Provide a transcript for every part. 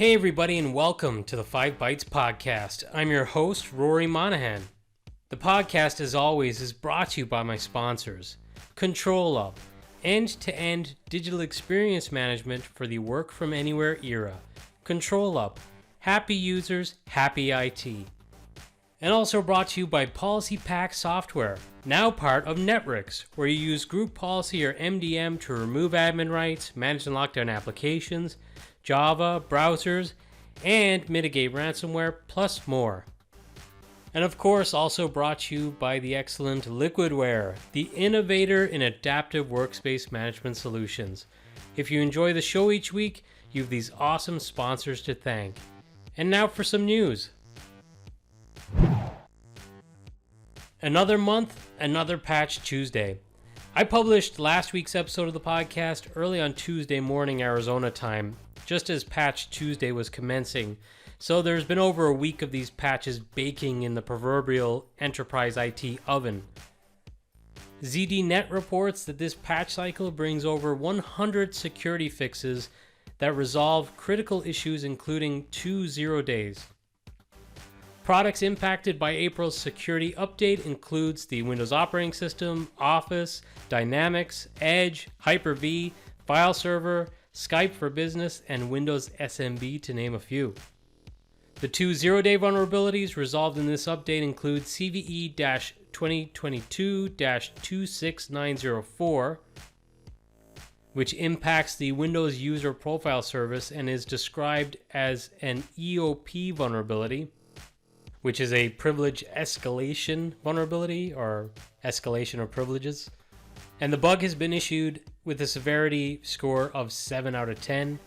Hey everybody and welcome to the 5 Bytes Podcast. I'm your host, Rory Monahan. The podcast, as always, is brought to you by my sponsors. ControlUp, end-to-end digital experience management for the work-from-anywhere era. ControlUp, happy users, happy IT. And also brought to you by PolicyPak Software, now part of Networks, where you use group policy or MDM to remove admin rights, manage and lock down applications, Java, browsers, and mitigate ransomware, plus more. And of course, also brought to you by the excellent Liquidware, the innovator in adaptive workspace management solutions. If you enjoy the show each week, you have these awesome sponsors to thank. And now for some news. Another month, another Patch Tuesday. I published last week's episode of the podcast early on Tuesday morning Arizona time, just as Patch Tuesday was commencing, so there's been over a week of these patches baking in the proverbial enterprise IT oven. ZDNet reports that this patch cycle brings over 100 security fixes that resolve critical issues, including 2 0 days. Products impacted by April's security update includes the Windows operating system, Office, Dynamics, Edge, Hyper-V, File Server, Skype for Business, and Windows SMB, to name a few. The 2 0-day vulnerabilities resolved in this update include CVE-2022-26904, which impacts the Windows User Profile Service and is described as an EOP vulnerability, which is a privilege escalation vulnerability, or escalation of privileges. And the bug has been issued with a severity score of 7 out of 10,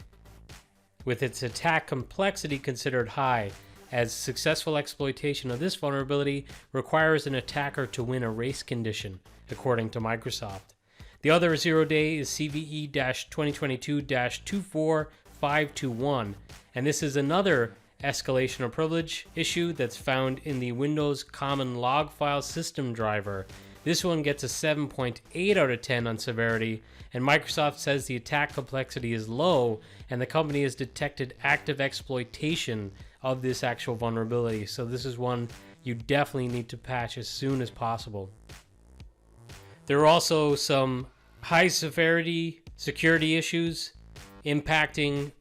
with its attack complexity considered high, as successful exploitation of this vulnerability requires an attacker to win a race condition, according to Microsoft. The other 0-day is CVE-2022-24521, and this is another escalation of privilege issue that's found in the Windows Common Log File System driver. This one gets a 7.8 out of 10 on severity, and Microsoft says the attack complexity is low, and the company has detected active exploitation of this actual vulnerability. So this is one you definitely need to patch as soon as possible. There are also some high severity security issues impacting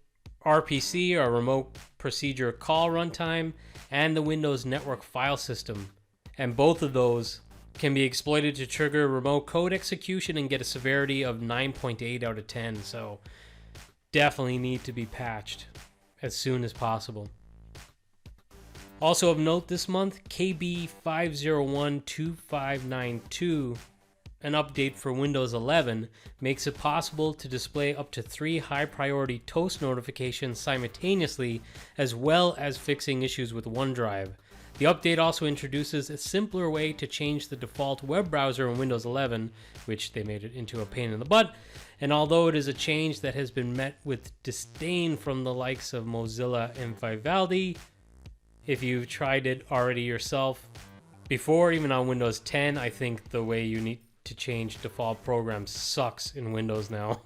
RPC, or Remote Procedure Call Runtime, and the Windows Network File System. And both of those can be exploited to trigger remote code execution and get a severity of 9.8 out of 10. So definitely need to be patched as soon as possible. Also of note this month, KB5012592, an update for Windows 11, makes it possible to display up to 3 high-priority toast notifications simultaneously, as well as fixing issues with OneDrive. The update also introduces a simpler way to change the default web browser in Windows 11, which they made it into a pain in the butt, and although it is a change that has been met with disdain from the likes of Mozilla and Vivaldi, if you've tried it already yourself before, even on Windows 10, I think the way you need to change default programs sucks in Windows now.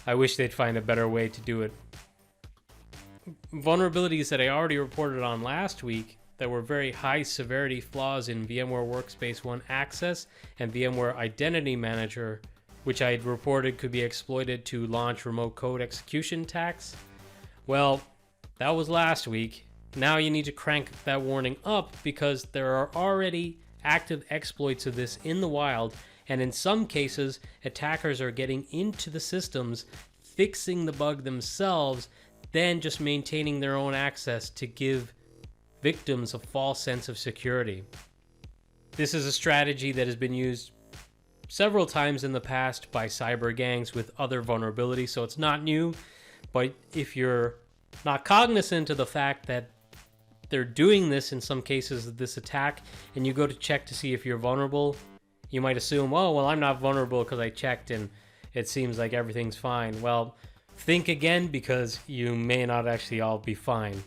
I wish they'd find a better way to do it. Vulnerabilities that I already reported on last week that were very high severity flaws in VMware Workspace ONE Access and VMware Identity Manager, which I had reported could be exploited to launch remote code execution attacks. Well, that was last week. Now you need to crank that warning up, because there are already active exploits of this in the wild, and in some cases, attackers are getting into the systems, fixing the bug themselves, then just maintaining their own access to give victims a false sense of security. This is a strategy that has been used several times in the past by cyber gangs with other vulnerabilities, so it's not new. But if you're not cognizant of the fact that they're doing this in some cases of this attack, and you go to check to see if you're vulnerable, you might assume, oh, well, I'm not vulnerable because I checked and it seems like everything's fine. Well, think again, because you may not actually all be fine.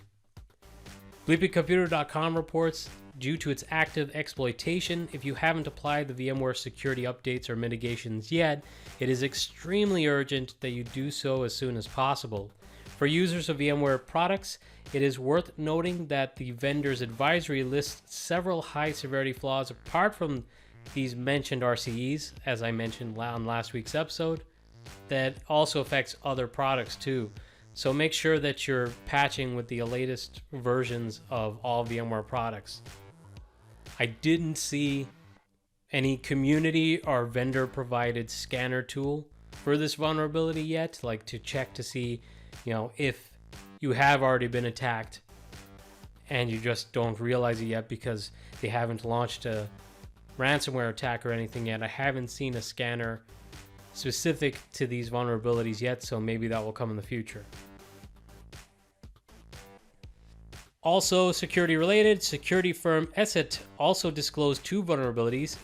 BleepingComputer.com reports, due to its active exploitation, if you haven't applied the VMware security updates or mitigations yet, it is extremely urgent that you do so as soon as possible. For users of VMware products, it is worth noting that the vendor's advisory lists several high severity flaws apart from these mentioned RCEs, as I mentioned on last week's episode, that also affects other products too. So make sure that you're patching with the latest versions of all VMware products. I didn't see any community or vendor provided scanner tool for this vulnerability yet, like to check to see, if you have already been attacked and you just don't realize it yet because they haven't launched a ransomware attack or anything yet. I haven't seen a scanner specific to these vulnerabilities yet, so maybe that will come in the future. Also, security related, security firm ESET also disclosed two vulnerabilities,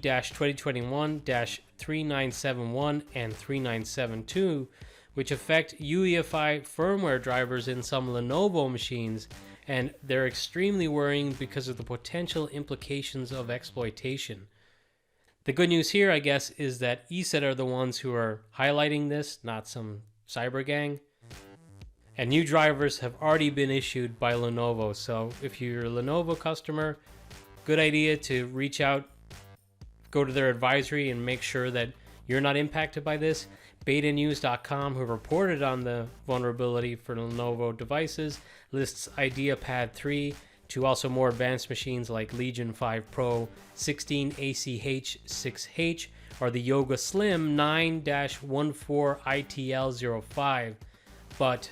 CVE-2021-3971 and 3972, which affect UEFI firmware drivers in some Lenovo machines, and they're extremely worrying because of the potential implications of exploitation. The good news here, I guess, is that ESET are the ones who are highlighting this, not some cyber gang. And new drivers have already been issued by Lenovo. So if you're a Lenovo customer, good idea to reach out, go to their advisory and make sure that you're not impacted by this. Betanews.com, who reported on the vulnerability for Lenovo devices, lists IdeaPad 3 to also more advanced machines like Legion 5 Pro, 16ACH6H, or the Yoga Slim 9-14ITL05. But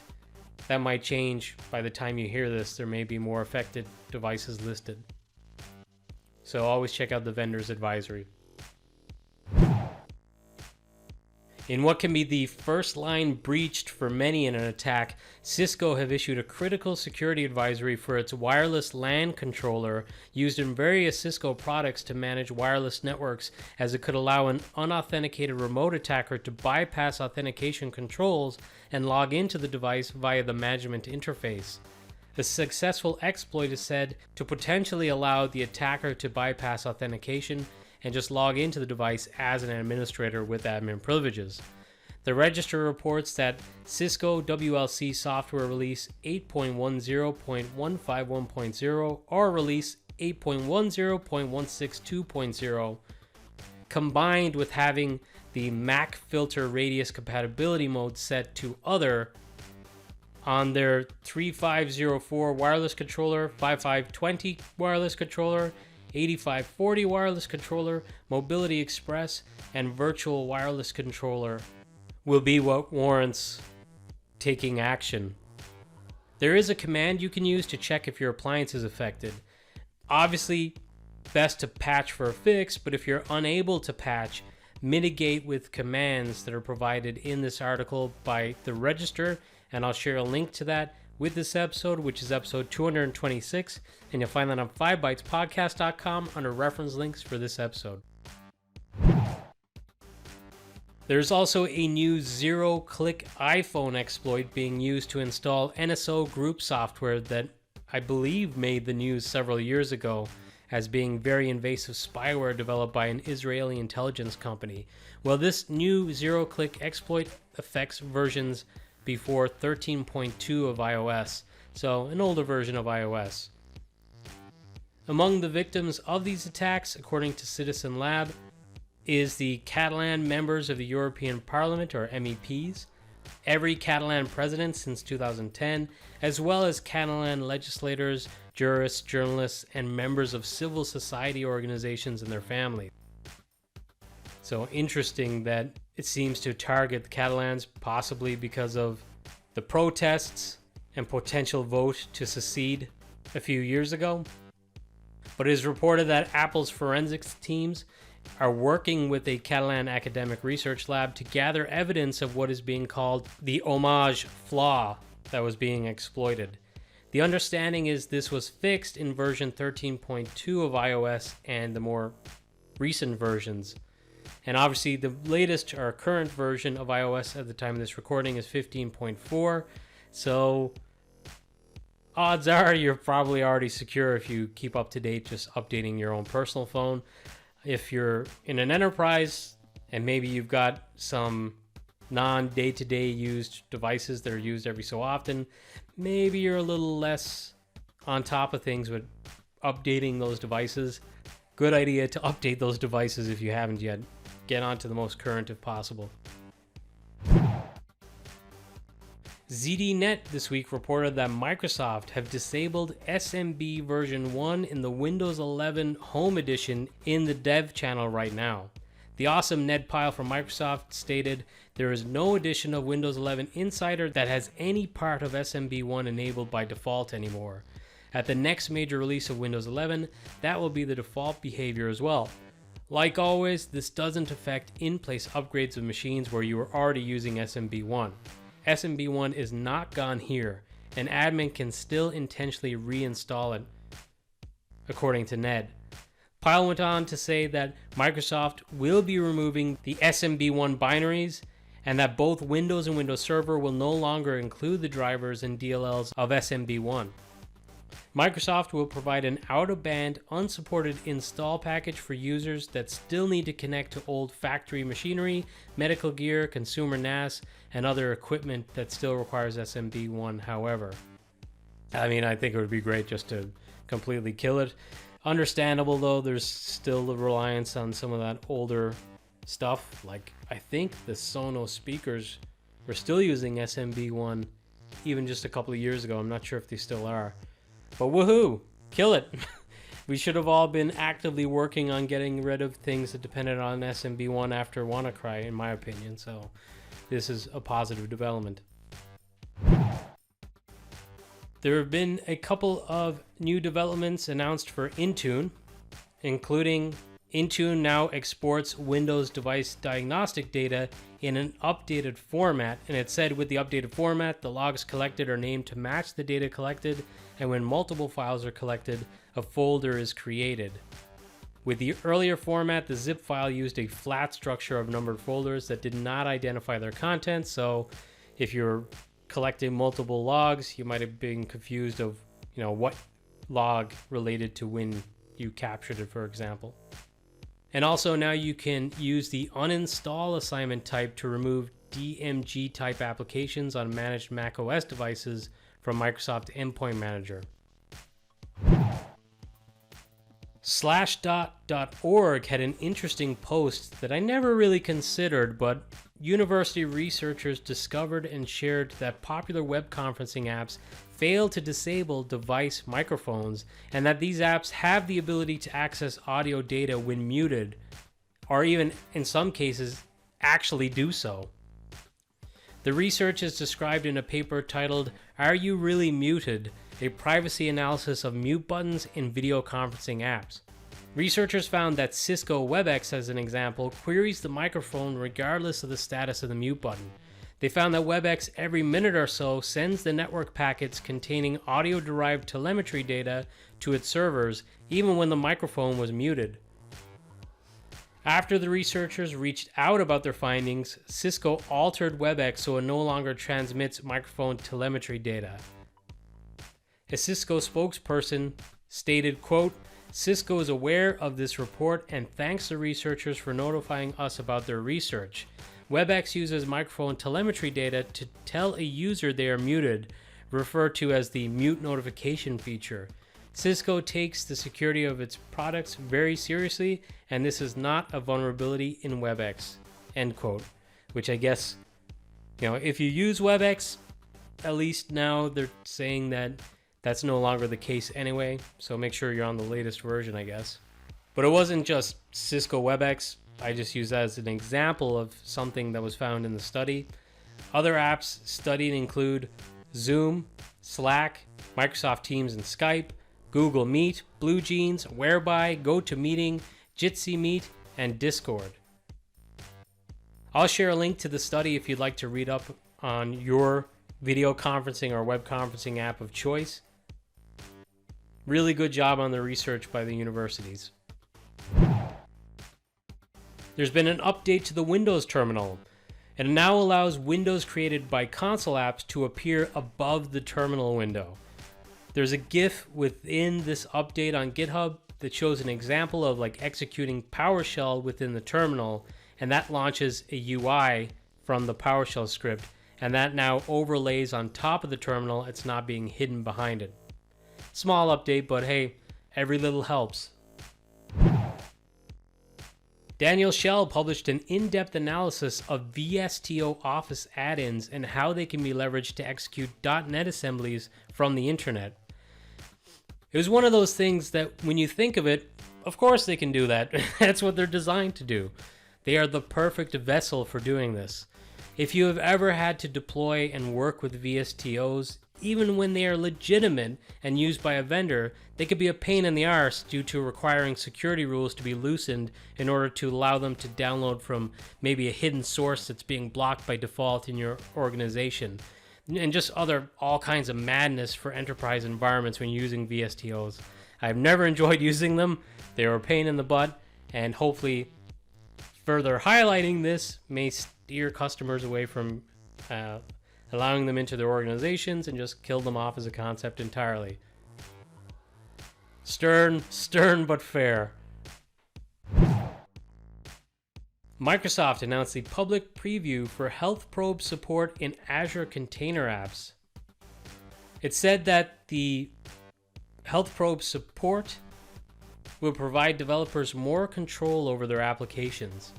that might change by the time you hear this. There may be more affected devices listed. So always check out the vendor's advisory. In what can be the first line breached for many in an attack, Cisco have issued a critical security advisory for its wireless LAN controller used in various Cisco products to manage wireless networks, as it could allow an unauthenticated remote attacker to bypass authentication controls and log into the device via the management interface. The successful exploit is said to potentially allow the attacker to bypass authentication and just log into the device as an administrator with admin privileges. The register reports that Cisco WLC software release 8.10.151.0 or release 8.10.162.0, combined with having the MAC filter radius compatibility mode set to other on their 3504 wireless controller, 5520 wireless controller, 8540 wireless controller, Mobility Express, and Virtual Wireless Controller will be what warrants taking action. There is a command you can use to check if your appliance is affected. Obviously, best to patch for a fix, but if you're unable to patch, mitigate with commands that are provided in this article by the register, and I'll share a link to that with this episode, which is episode 226, and you'll find that on 5bytespodcast.com under reference links for this episode. There's also a new zero-click iPhone exploit being used to install NSO group software that I believe made the news several years ago as being very invasive spyware developed by an Israeli intelligence company. Well, this new zero-click exploit affects versions before 13.2 of iOS, so an older version of iOS. Among the victims of these attacks, according to Citizen Lab, is the Catalan members of the European Parliament, or MEPs, every Catalan president since 2010, as well as Catalan legislators, jurists, journalists, and members of civil society organizations and their families. So interesting that it seems to target the Catalans, possibly because of the protests and potential vote to secede a few years ago. But it is reported that Apple's forensics teams are working with a Catalan academic research lab to gather evidence of what is being called the homage flaw that was being exploited. The understanding is this was fixed in version 13.2 of iOS and the more recent versions. And obviously the latest or current version of iOS at the time of this recording is 15.4. So odds are you're probably already secure if you keep up to date just updating your own personal phone. If you're in an enterprise and maybe you've got some non-day-to-day used devices that are used every so often, maybe you're a little less on top of things with updating those devices. Good idea to update those devices if you haven't yet. Get on to the most current if possible. ZDNet this week reported that Microsoft have disabled SMB version 1 in the Windows 11 Home Edition in the dev channel right now. The awesome Ned Pyle from Microsoft stated, "There is no edition of Windows 11 Insider that has any part of SMB1 enabled by default anymore. At the next major release of Windows 11, that will be the default behavior as well. Like always, this doesn't affect in-place upgrades of machines where you are already using SMB1. SMB1 is not gone here. An admin can still intentionally reinstall it," according to Ned. Pyle went on to say that Microsoft will be removing the SMB1 binaries and that both Windows and Windows Server will no longer include the drivers and DLLs of SMB1. Microsoft will provide an out-of-band, unsupported install package for users that still need to connect to old factory machinery, medical gear, consumer NAS, and other equipment that still requires SMB1, however. I mean, I think it would be great just to completely kill it. Understandable, though, there's still a reliance on some of that older stuff. Like, I think the Sonos speakers were still using SMB1 even just a couple of years ago. I'm not sure if they still are. But woohoo! Kill it! We should have all been actively working on getting rid of things that depended on SMB1 after WannaCry, in my opinion, so this is a positive development. There have been a couple of new developments announced for Intune, including Intune now exports Windows device diagnostic data in an updated format, and it said with the updated format, the logs collected are named to match the data collected, and when multiple files are collected, a folder is created. With the earlier format, the zip file used a flat structure of numbered folders that did not identify their content, so if you're collecting multiple logs, you might have been confused of, what log related to when you captured it, for example. And also now you can use the uninstall assignment type to remove DMG type applications on managed macOS devices from Microsoft Endpoint Manager. Slashdot.org had an interesting post that I never really considered, but university researchers discovered and shared that popular web conferencing apps fail to disable device microphones, and that these apps have the ability to access audio data when muted, or even in some cases actually do so. The research is described in a paper titled "Are You Really Muted? A Privacy Analysis of Mute Buttons in Video Conferencing Apps." Researchers found that Cisco WebEx, as an example, queries the microphone regardless of the status of the mute button. They found that WebEx every minute or so sends the network packets containing audio-derived telemetry data to its servers, even when the microphone was muted. After the researchers reached out about their findings, Cisco altered WebEx so it no longer transmits microphone telemetry data. A Cisco spokesperson stated, quote, "Cisco is aware of this report and thanks the researchers for notifying us about their research. WebEx uses microphone telemetry data to tell a user they are muted, referred to as the mute notification feature. Cisco takes the security of its products very seriously, and this is not a vulnerability in WebEx," end quote. Which I guess, if you use WebEx, at least now they're saying that that's no longer the case anyway, so make sure you're on the latest version, I guess. But it wasn't just Cisco WebEx. I just use that as an example of something that was found in the study. Other apps studied include Zoom, Slack, Microsoft Teams and Skype, Google Meet, BlueJeans, Whereby, GoToMeeting, Jitsi Meet, and Discord. I'll share a link to the study if you'd like to read up on your video conferencing or web conferencing app of choice. Really good job on the research by the universities. There's been an update to the Windows terminal. It now allows windows created by console apps to appear above the terminal window. There's a GIF within this update on GitHub that shows an example of executing PowerShell within the terminal, and that launches a UI from the PowerShell script, and that now overlays on top of the terminal. It's not being hidden behind it. Small update, but hey, every little helps. Daniel Schell published an in-depth analysis of VSTO Office add-ins and how they can be leveraged to execute .NET assemblies from the internet. It was one of those things that when you think of it, of course they can do that. That's what they're designed to do. They are the perfect vessel for doing this. If you have ever had to deploy and work with VSTOs, even when they are legitimate and used by a vendor, they could be a pain in the arse due to requiring security rules to be loosened in order to allow them to download from maybe a hidden source that's being blocked by default in your organization. And just all kinds of madness for enterprise environments when using VSTOs. I've never enjoyed using them. They were a pain in the butt, and hopefully further highlighting this may steer customers away from allowing them into their organizations and just kill them off as a concept entirely. Stern but fair. Microsoft announced the public preview for Health Probe support in Azure Container Apps. It said that the Health Probe support will provide developers more control over their applications.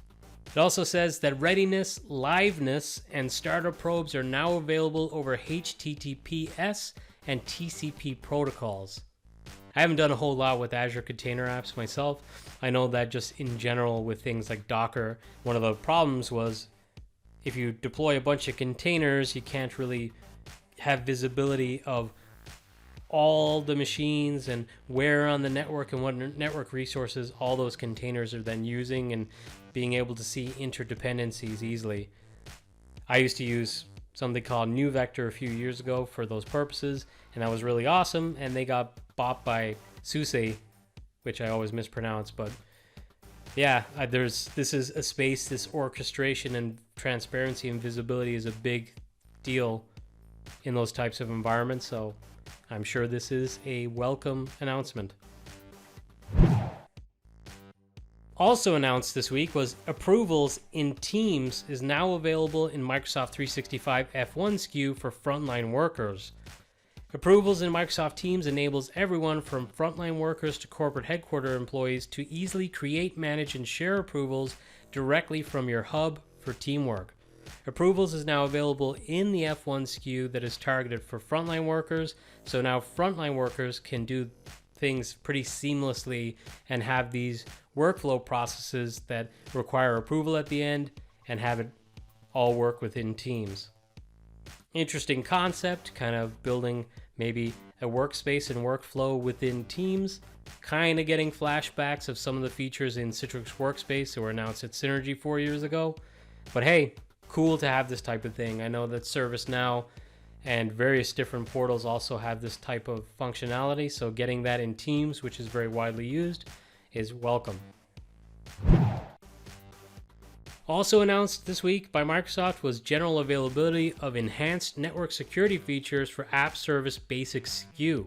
It also says that readiness, liveness, and startup probes are now available over HTTPS and TCP protocols. I haven't done a whole lot with Azure Container Apps myself. I know that just in general with things like Docker, one of the problems was if you deploy a bunch of containers, you can't really have visibility of all the machines and where on the network and what network resources all those containers are then using, and being able to see interdependencies easily. I used to use something called NewVector a few years ago for those purposes, and that was really awesome, and they got bought by SUSE, which I always mispronounce, but yeah, this is a space, this orchestration and transparency and visibility is a big deal in those types of environments, so I'm sure this is a welcome announcement. Also announced this week was approvals in Teams is now available in Microsoft 365 F1 SKU for frontline workers. Approvals in Microsoft Teams enables everyone from frontline workers to corporate headquarters employees to easily create, manage, and share approvals directly from your hub for teamwork. Approvals is now available in the F1 SKU that is targeted for frontline workers, so now frontline workers can do things pretty seamlessly and have these workflow processes that require approval at the end and have it all work within Teams. Interesting concept, kind of building maybe a workspace and workflow within Teams, kind of getting flashbacks of some of the features in Citrix Workspace that were announced at Synergy 4 years ago. But hey, cool to have this type of thing. I know that ServiceNow and various different portals also have this type of functionality, so getting that in Teams, which is very widely used, is welcome. Also announced this week by Microsoft was general availability of enhanced network security features for App Service Basic SKU.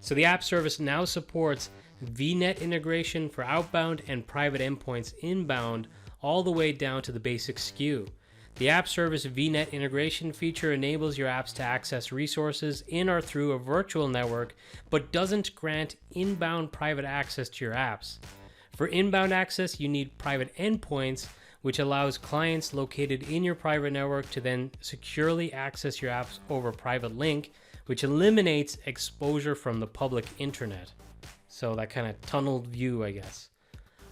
So the App Service now supports VNet integration for outbound and private endpoints inbound all the way down to the basic SKU. The App Service VNet integration feature enables your apps to access resources in or through a virtual network, but doesn't grant inbound private access to your apps. For inbound access, you need private endpoints, which allows clients located in your private network to then securely access your apps over private link, which eliminates exposure from the public internet. So that kind of tunneled view, I guess.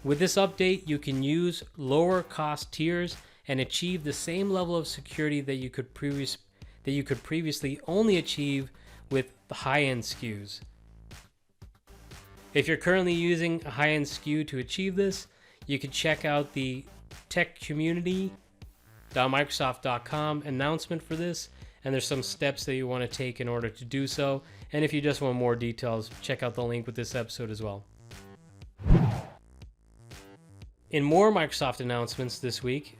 With this update, you can use lower cost tiers and achieve the same level of security that you could previously only achieve with the high-end SKUs. If you're currently using a high-end SKU to achieve this, you can check out the techcommunity.microsoft.com announcement for this, and there's some steps that you want to take in order to do so. And if you just want more details, check out the link with this episode as well. In more Microsoft announcements this week,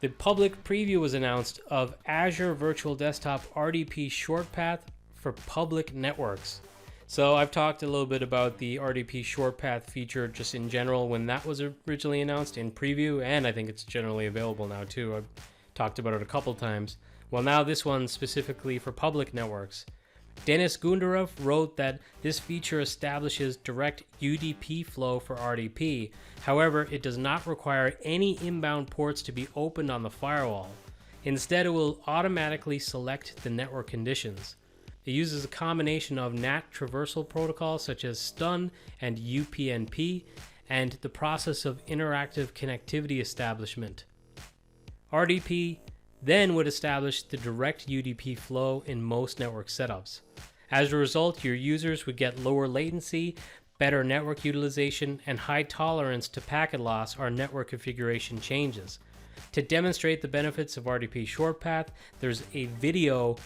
the public preview was announced of Azure Virtual Desktop RDP Shortpath for public networks. So I've talked a little bit about the RDP Shortpath feature just in general when that was originally announced in preview, and I think it's generally available now too. I've talked about it a couple times. Well, now this one specifically for public networks. Denis Gundarov wrote that this feature establishes direct UDP flow for RDP. However, it does not require any inbound ports to be opened on the firewall. Instead, it will automatically select the network conditions. It uses a combination of NAT traversal protocols such as STUN and UPnP, and the process of interactive connectivity establishment. RDP then would establish the direct UDP flow in most network setups. As a result, your users would get lower latency, better network utilization, and high tolerance to packet loss or network configuration changes. To demonstrate the benefits of RDP Shortpath, there's a video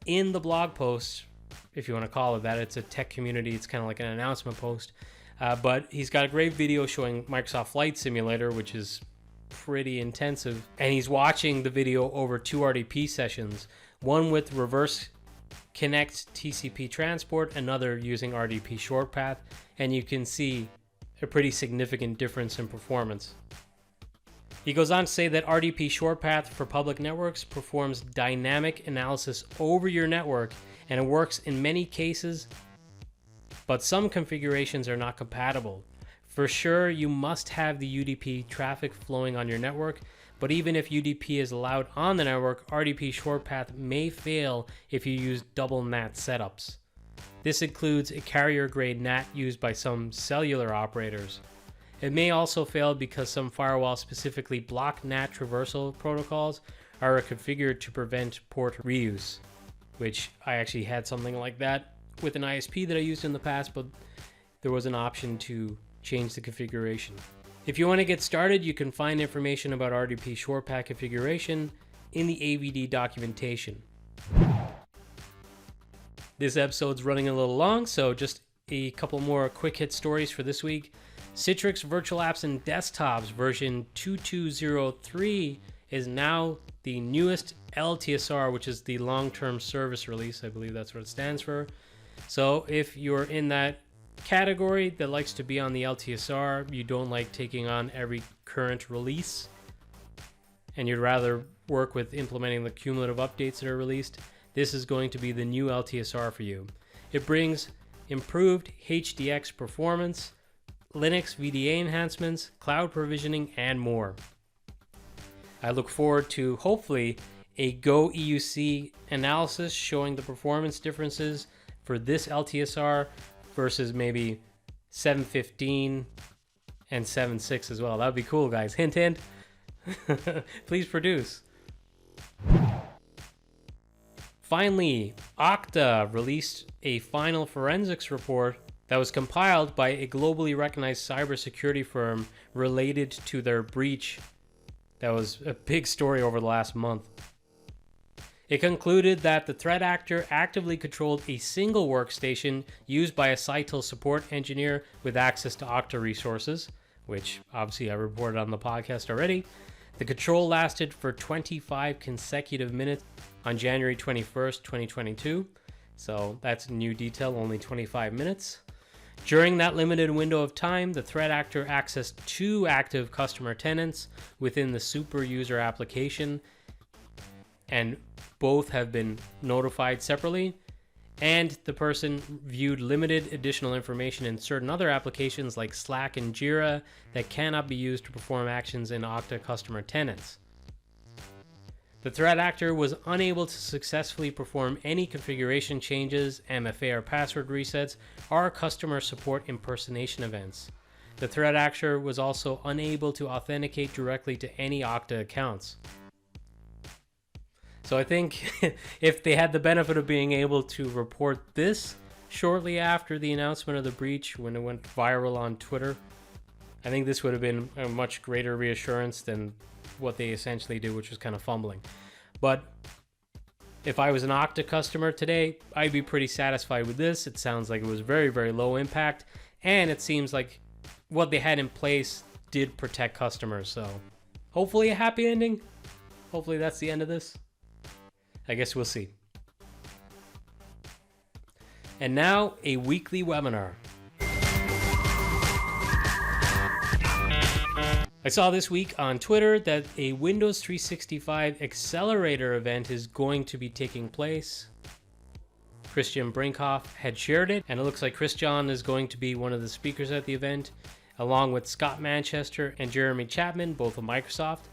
in the blog post, if you want to call it that. It's a tech community, it's kind of like an announcement post, but he's got a great video showing Microsoft Flight Simulator, which is pretty intensive, and he's watching the video over 2 RDP sessions, one with reverse connect TCP transport, another using RDP Shortpath, and you can see a pretty significant difference in performance. He goes on to say that RDP Shortpath for public networks performs dynamic analysis over your network, and it works in many cases, but some configurations are not compatible. For sure, you must have the UDP traffic flowing on your network, but even if UDP is allowed on the network, RDP Shortpath may fail if you use double NAT setups. This includes a carrier-grade NAT used by some cellular operators. It may also fail because some firewalls specifically block NAT traversal protocols are configured to prevent port reuse, which I actually had something like that with an ISP that I used in the past, but there was an option to change the configuration. If you want to get started, you can find information about RDP Shortpath configuration in the AVD documentation. This episode's running a little long, so just a couple more quick hit stories for this week. Citrix Virtual Apps and Desktops version 2203 is now the newest LTSR, which is the long-term service release. I believe that's what it stands for. So if you're in that category that likes to be on the LTSR, you don't like taking on every current release, and you'd rather work with implementing the cumulative updates that are released, this is going to be the new LTSR for you. It brings improved HDX performance, Linux VDA enhancements, cloud provisioning, and more. I look forward to hopefully a Go EUC analysis showing the performance differences for this LTSR versus maybe 7.15 and 7.6 as well. That would be cool, guys. Hint, hint. Please produce. Finally, Okta released a final forensics report that was compiled by a globally recognized cybersecurity firm related to their breach. That was a big story over the last month. It concluded that the threat actor actively controlled a single workstation used by a CITL support engineer with access to Okta resources, which obviously I reported on the podcast already. The control lasted for 25 consecutive minutes on January 21st, 2022. So that's a new detail, only 25 minutes. During that limited window of time, the threat actor accessed 2 active customer tenants within the super user application, and both have been notified separately, and the person viewed limited additional information in certain other applications like Slack and Jira that cannot be used to perform actions in Okta customer tenants. The threat actor was unable to successfully perform any configuration changes, MFA or password resets, or customer support impersonation events. The threat actor was also unable to authenticate directly to any Okta accounts. So I think if they had the benefit of being able to report this shortly after the announcement of the breach, when it went viral on Twitter, I think this would have been a much greater reassurance than what they essentially did, which was kind of fumbling. But if I was an Okta customer today, I'd be pretty satisfied with this. It sounds like it was very, very low impact, and it seems like what they had in place did protect customers. So hopefully a happy ending. Hopefully that's the end of this. I guess we'll see. And now, a weekly webinar. I saw this week on Twitter that a Windows 365 Accelerator event is going to be taking place. Christian Brinkhoff had shared it, and it looks like Christian is going to be one of the speakers at the event, along with Scott Manchester and Jeremy Chapman, both of Microsoft.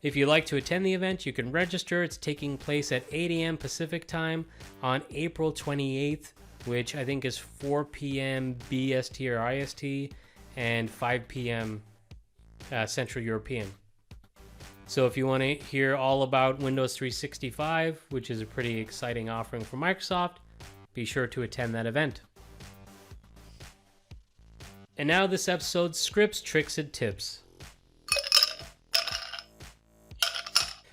If you'd like to attend the event, you can register. It's taking place at 8 a.m. Pacific time on April 28th, which I think is 4 p.m. BST or IST and 5 p.m. Central European. So if you want to hear all about Windows 365, which is a pretty exciting offering from Microsoft, be sure to attend that event. And now this episode's scripts, tricks, and tips.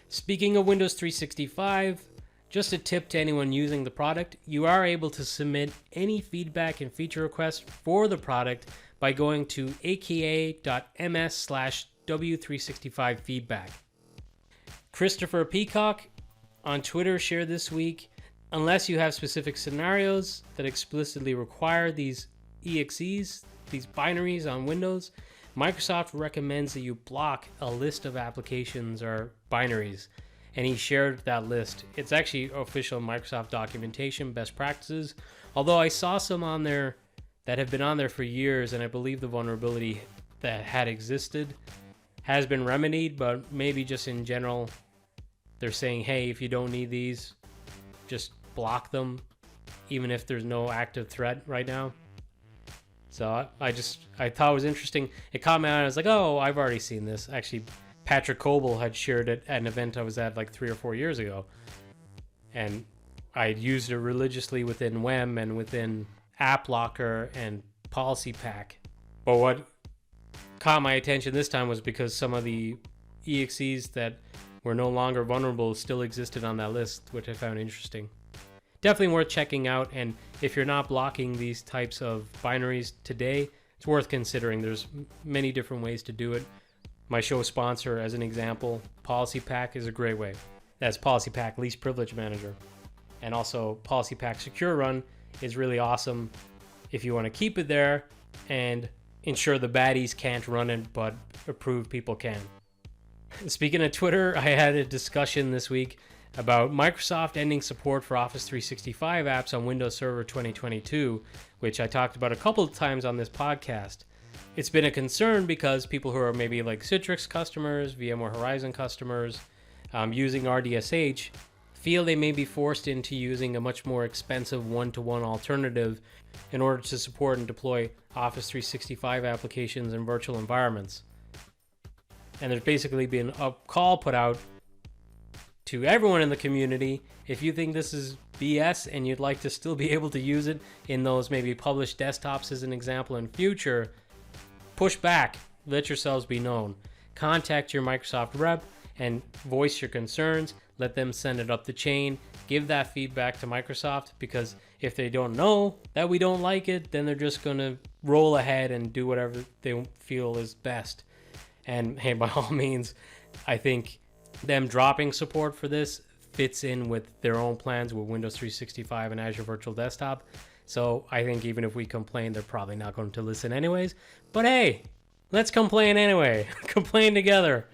Speaking of Windows 365, just a tip to anyone using the product, you are able to submit any feedback and feature requests for the product by going to aka.ms/W365feedback. Christopher Peacock on Twitter shared this week, unless you have specific scenarios that explicitly require these EXEs, these binaries on Windows, Microsoft recommends that you block a list of applications or binaries. And he shared that list. It's actually official Microsoft documentation, best practices. Although I saw some on there that have been on there for years, and I believe the vulnerability that had existed has been remedied, but maybe just in general, they're saying, hey, if you don't need these, just block them, even if there's no active threat right now. So I thought it was interesting. It caught my eye, and I was like, oh, I've already seen this. Actually, Patrick Coble had shared it at an event I was at like 3 or 4 years ago. And I used it religiously within WEM and within App Locker and Policy Pack. But what caught my attention this time was because some of the EXEs that were no longer vulnerable still existed on that list, which I found interesting. Definitely worth checking out, and if you're not blocking these types of binaries today, it's worth considering. There's many different ways to do it. My show sponsor, as an example, Policy Pack is a great way. That's Policy Pack Least Privilege Manager. And also Policy Pack Secure Run is really awesome if you want to keep it there and ensure the baddies can't run it, but approved people can. Speaking of Twitter, I had a discussion this week about Microsoft ending support for Office 365 apps on Windows Server 2022, which I talked about a couple of times on this podcast. It's been a concern because people who are maybe like Citrix customers, VMware Horizon customers, using RDSH, feel they may be forced into using a much more expensive one-to-one alternative in order to support and deploy Office 365 applications in virtual environments. And there's basically been a call put out to everyone in the community. If you think this is BS and you'd like to still be able to use it in those maybe published desktops as an example in future, push back, let yourselves be known. Contact your Microsoft rep and voice your concerns. Let them send it up the chain. Give that feedback to Microsoft, because if they don't know that we don't like it, then they're just going to roll ahead and do whatever they feel is best. And hey, by all means, I think them dropping support for this fits in with their own plans with Windows 365 and Azure Virtual Desktop. So I think even if we complain, they're probably not going to listen anyways. But hey, let's complain anyway. Complain together.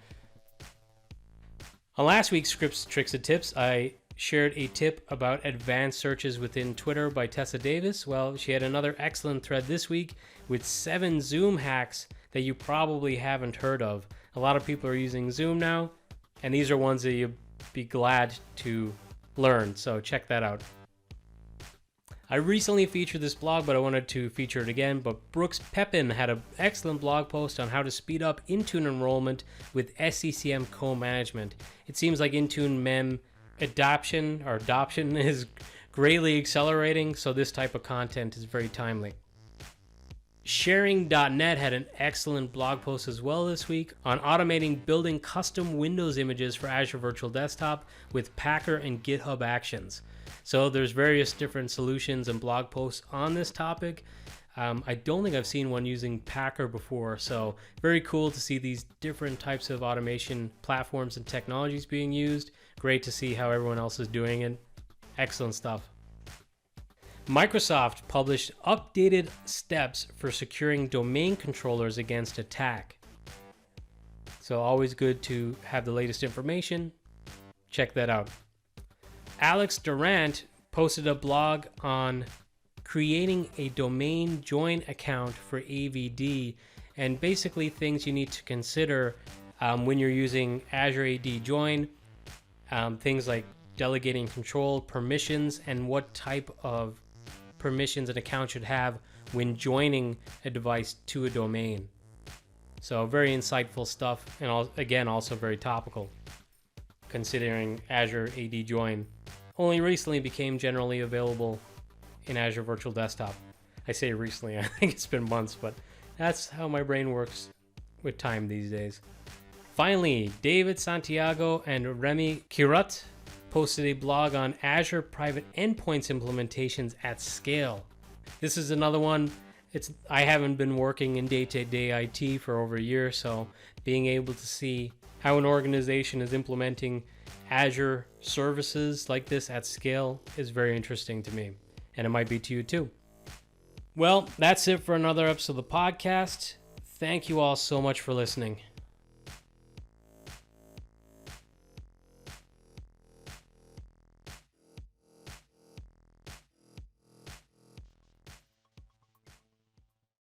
On last week's Scripts, Tricks, and Tips, I shared a tip about advanced searches within Twitter by Tessa Davis. Well, she had another excellent thread this week with 7 Zoom hacks that you probably haven't heard of. A lot of people are using Zoom now, and these are ones that you'll be glad to learn, so check that out. I recently featured this blog, but I wanted to feature it again. But Brooks Pepin had an excellent blog post on how to speed up Intune enrollment with SCCM co-management. It seems like Intune MEM adoption is greatly accelerating, so this type of content is very timely. Sharing.net had an excellent blog post as well this week on automating building custom Windows images for Azure Virtual Desktop with Packer and GitHub Actions. So there's various different solutions and blog posts on this topic. I don't think I've seen one using Packer before, so very cool to see these different types of automation platforms and technologies being used. Great to see how everyone else is doing it. Excellent stuff. Microsoft published updated steps for securing domain controllers against attack. So always good to have the latest information. Check that out. Alex Durant posted a blog on creating a domain join account for AVD and basically things you need to consider when you're using Azure AD Join, things like delegating control, permissions, and what type of permissions an account should have when joining a device to a domain. So very insightful stuff, and again, also very topical, considering Azure AD Join only recently became generally available in Azure Virtual Desktop. I say recently, I think it's been months, but that's how my brain works with time these days. Finally, David Santiago and Remy Kirut posted a blog on Azure Private Endpoints implementations at scale. This is another one. I haven't been working in day-to-day IT for over a year, so being able to see how an organization is implementing Azure services like this at scale is very interesting to me, and it might be to you too. Well, that's it for another episode of the podcast. Thank you all so much for listening.